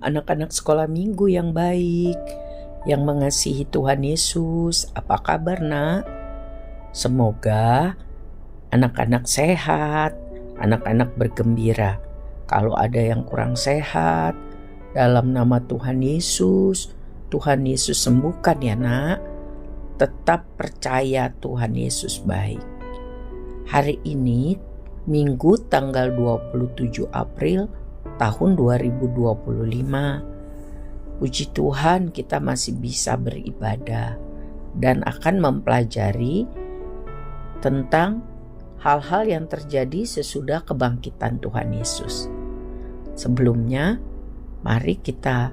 anak-anak sekolah minggu yang baik, yang mengasihi Tuhan Yesus. Apa kabar nak? Semoga anak-anak sehat, anak-anak bergembira. Kalau ada yang kurang sehat, dalam nama Tuhan Yesus sembuhkan ya nak. Tetap percaya Tuhan Yesus baik. Hari ini Minggu tanggal 27 April tahun 2025. Puji Tuhan kita masih bisa beribadah dan akan mempelajari tentang hal-hal yang terjadi sesudah kebangkitan Tuhan Yesus. Sebelumnya, mari kita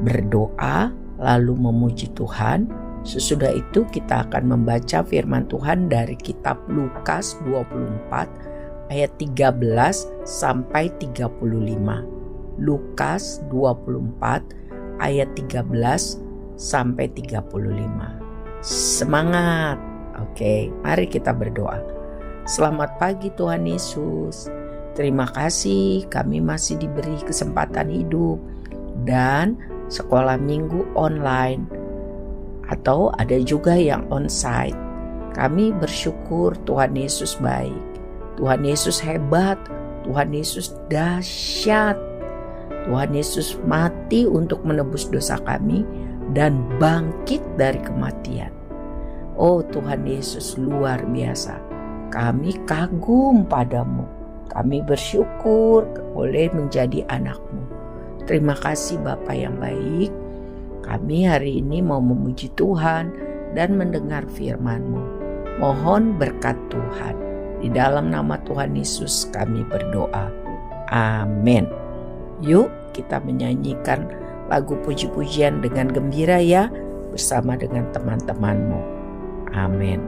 berdoa lalu memuji Tuhan. Sesudah itu kita akan membaca firman Tuhan dari kitab Lukas 24 ayat 13 sampai 35. Lukas 24 ayat 13 sampai 35. Semangat. Oke, mari kita berdoa. Selamat pagi Tuhan Yesus. Terima kasih kami masih diberi kesempatan hidup dan sekolah minggu online atau ada juga yang onsite. Kami bersyukur Tuhan Yesus baik. Tuhan Yesus hebat, Tuhan Yesus dahsyat. Tuhan Yesus mati untuk menebus dosa kami dan bangkit dari kematian. Oh Tuhan Yesus luar biasa. Kami kagum padamu. Kami bersyukur boleh menjadi anak-Mu. Terima kasih Bapa yang baik. Kami hari ini mau memuji Tuhan dan mendengar firman-Mu. Mohon berkat Tuhan. Di dalam nama Tuhan Yesus kami berdoa. Amin. Yuk kita menyanyikan lagu puji-pujian dengan gembira ya, bersama dengan teman-temanmu. Amin.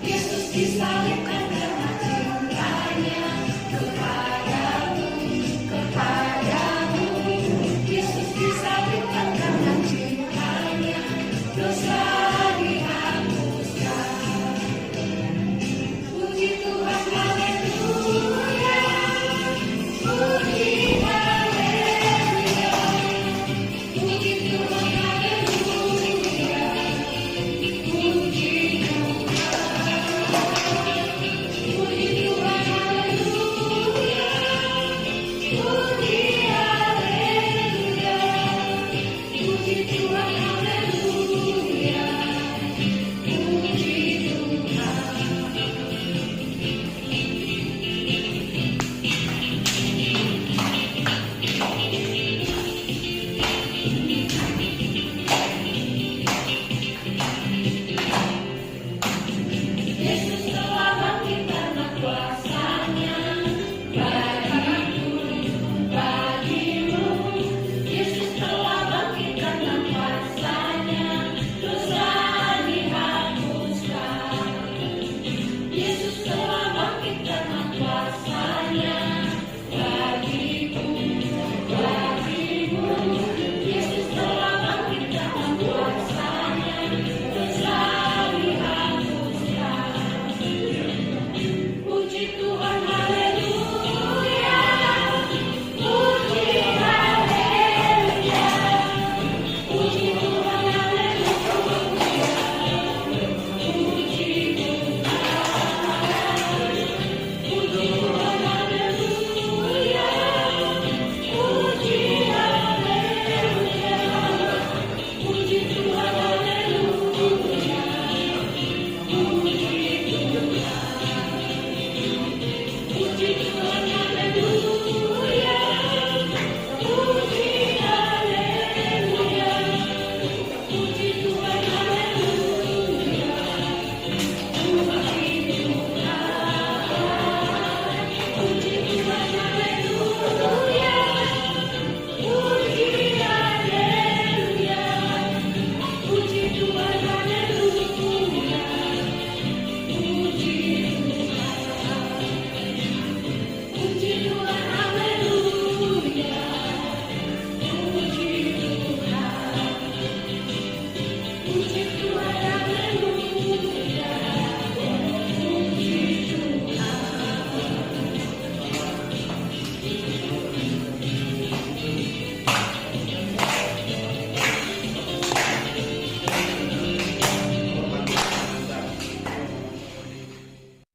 Yesus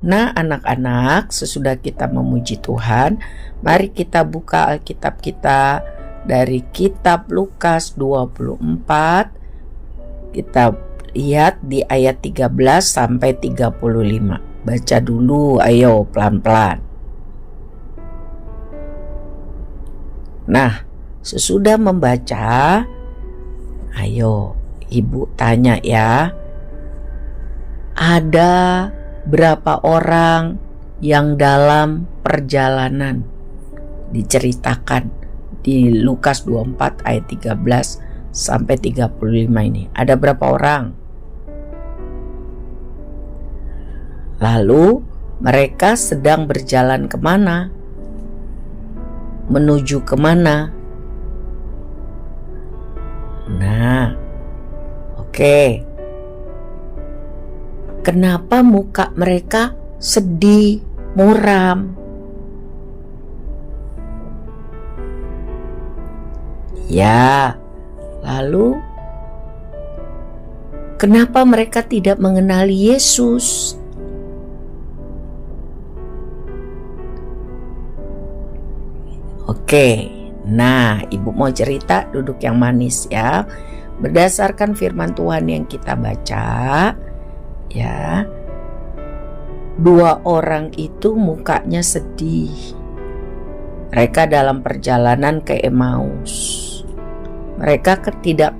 Nah, anak-anak, sesudah kita memuji Tuhan, mari kita buka Alkitab kita dari kitab Lukas 24. Kita lihat di ayat 13 sampai 35. Baca dulu, ayo pelan-pelan. Nah, sesudah membaca, ayo ibu tanya ya, ada berapa orang yang dalam perjalanan? Diceritakan di Lukas 24 ayat 13 sampai 35 ini. Ada berapa orang? Lalu mereka sedang berjalan kemana? Menuju kemana? Nah, oke. Kenapa muka mereka sedih, muram? Ya, lalu kenapa mereka tidak mengenali Yesus? Oke, nah ibu mau cerita, duduk yang manis ya. Berdasarkan firman Tuhan yang kita baca, ya, 2 orang itu mukanya sedih. Mereka dalam perjalanan ke Emmaus. Mereka tidak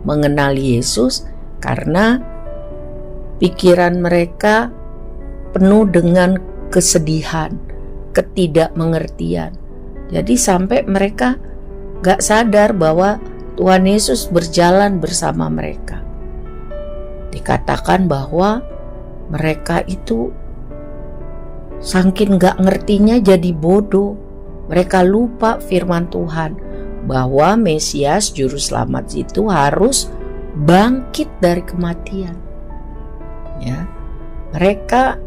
mengenal Yesus karena pikiran mereka penuh dengan kesedihan, ketidakmengertian. Jadi sampai mereka gak sadar bahwa Tuhan Yesus berjalan bersama mereka. Dikatakan bahwa mereka itu saking gak ngertinya jadi bodoh. Mereka lupa firman Tuhan bahwa Mesias Juru Selamat itu harus bangkit dari kematian. Ya, mereka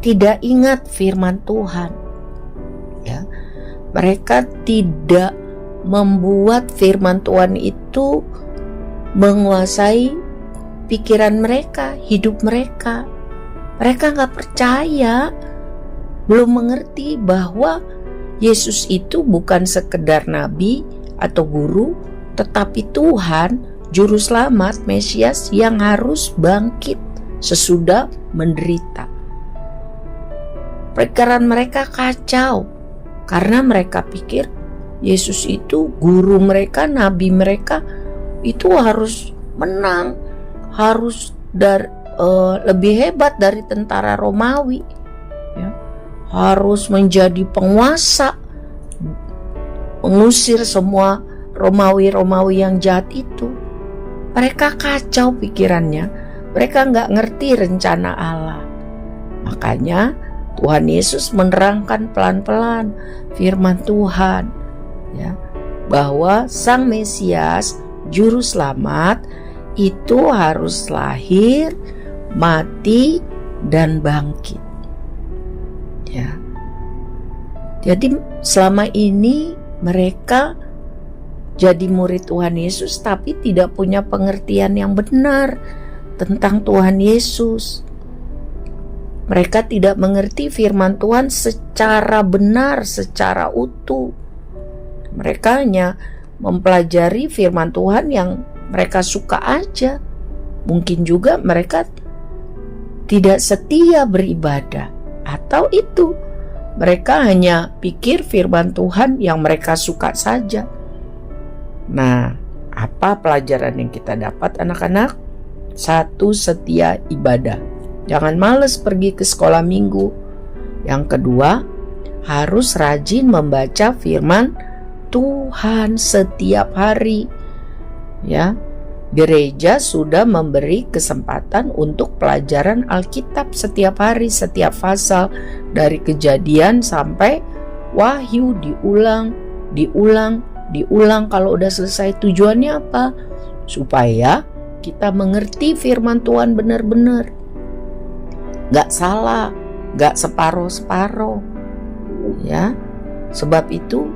tidak ingat firman Tuhan. Ya, mereka tidak membuat firman Tuhan itu menguasai pikiran mereka, hidup mereka. Mereka gak percaya, belum mengerti bahwa Yesus itu bukan sekedar nabi atau guru, tetapi Tuhan, Juru Selamat, Mesias yang harus bangkit sesudah menderita. Pikiran mereka kacau karena mereka pikir Yesus itu guru mereka, nabi mereka itu harus menang, harus lebih hebat dari tentara Romawi, ya. Harus menjadi penguasa, mengusir semua Romawi yang jahat itu. Mereka kacau pikirannya, mereka gak ngerti rencana Allah. Makanya Tuhan Yesus menerangkan pelan-pelan firman Tuhan, ya, bahwa Sang Mesias Juru Selamat itu harus lahir, mati, dan bangkit. Ya. Jadi selama ini mereka jadi murid Tuhan Yesus tapi tidak punya pengertian yang benar tentang Tuhan Yesus. Mereka tidak mengerti firman Tuhan secara benar, secara utuh. Mereka hanya mempelajari firman Tuhan yang mereka suka aja. Mungkin juga mereka tidak setia beribadah. Atau itu, mereka hanya pikir firman Tuhan yang mereka suka saja. Nah, apa pelajaran yang kita dapat anak-anak? 1, setia ibadah. Jangan males pergi ke sekolah minggu. Yang kedua, harus rajin membaca firman Tuhan setiap hari. Ya, gereja sudah memberi kesempatan untuk pelajaran Alkitab setiap hari, setiap pasal dari Kejadian sampai Wahyu, diulang kalau udah selesai. Tujuannya apa? Supaya kita mengerti firman Tuhan benar-benar, gak salah, gak separoh-separoh, ya. Sebab itu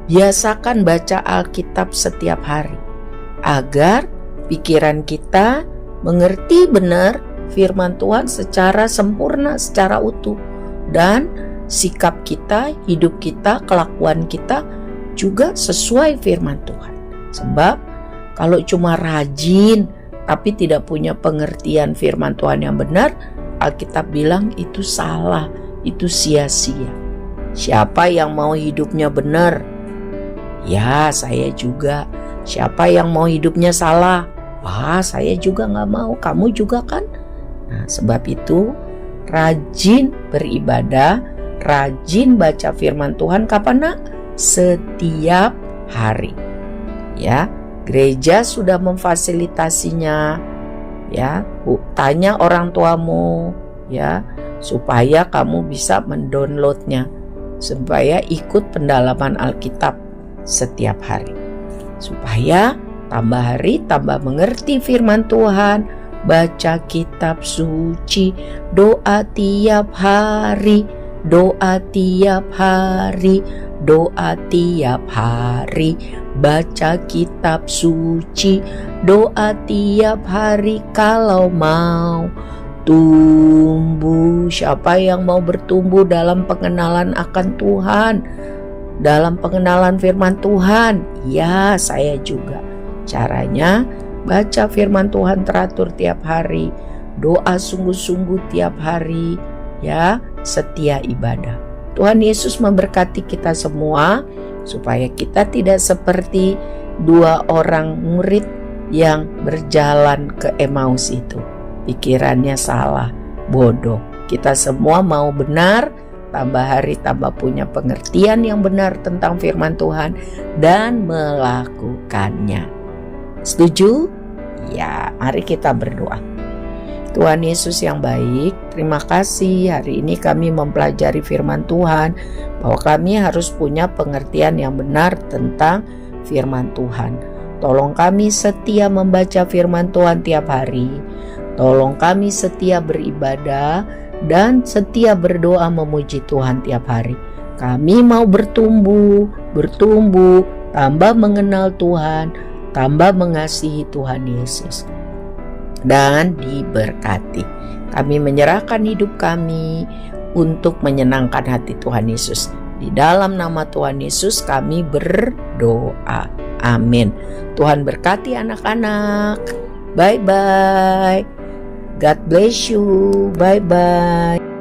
biasakan baca Alkitab setiap hari agar pikiran kita mengerti benar firman Tuhan secara sempurna, secara utuh. Dan sikap kita, hidup kita, kelakuan kita juga sesuai firman Tuhan. Sebab kalau cuma rajin tapi tidak punya pengertian firman Tuhan yang benar, Alkitab bilang itu salah, itu sia-sia. Siapa yang mau hidupnya benar? Ya, saya juga. Siapa yang mau hidupnya salah? Wah, saya juga gak mau. Kamu juga kan? Nah, sebab itu rajin beribadah, rajin baca firman Tuhan. Kapan nak? Setiap hari. Ya, gereja sudah memfasilitasinya. Ya, tanya orang tuamu, ya, supaya kamu bisa mendownloadnya, supaya ikut pendalaman Alkitab setiap hari, supaya tambah hari tambah mengerti firman Tuhan. Baca kitab suci, doa tiap hari, doa tiap hari, doa tiap hari. Baca kitab suci, doa tiap hari kalau mau tumbuh. Siapa yang mau bertumbuh dalam pengenalan akan Tuhan, dalam pengenalan firman Tuhan? Ya, saya juga. Caranya baca firman Tuhan teratur tiap hari, doa sungguh-sungguh tiap hari, ya, setia ibadah. Tuhan Yesus memberkati kita semua supaya kita tidak seperti dua orang murid yang berjalan ke Emmaus itu. Pikirannya salah, bodoh. Kita semua mau benar, tambah hari tambah punya pengertian yang benar tentang firman Tuhan dan melakukannya. Setuju? Ya, mari kita berdoa. Tuhan Yesus yang baik, terima kasih hari ini kami mempelajari firman Tuhan, bahwa kami harus punya pengertian yang benar tentang firman Tuhan. Tolong kami setia membaca firman Tuhan tiap hari. Tolong kami setia beribadah dan setia berdoa memuji Tuhan tiap hari. Kami mau bertumbuh, tambah mengenal Tuhan, tambah mengasihi Tuhan Yesus, dan diberkati. Kami menyerahkan hidup kami untuk menyenangkan hati Tuhan Yesus. Di dalam nama Tuhan Yesus kami berdoa. Amin. Tuhan berkati anak-anak. Bye-bye. God bless you. Bye-bye.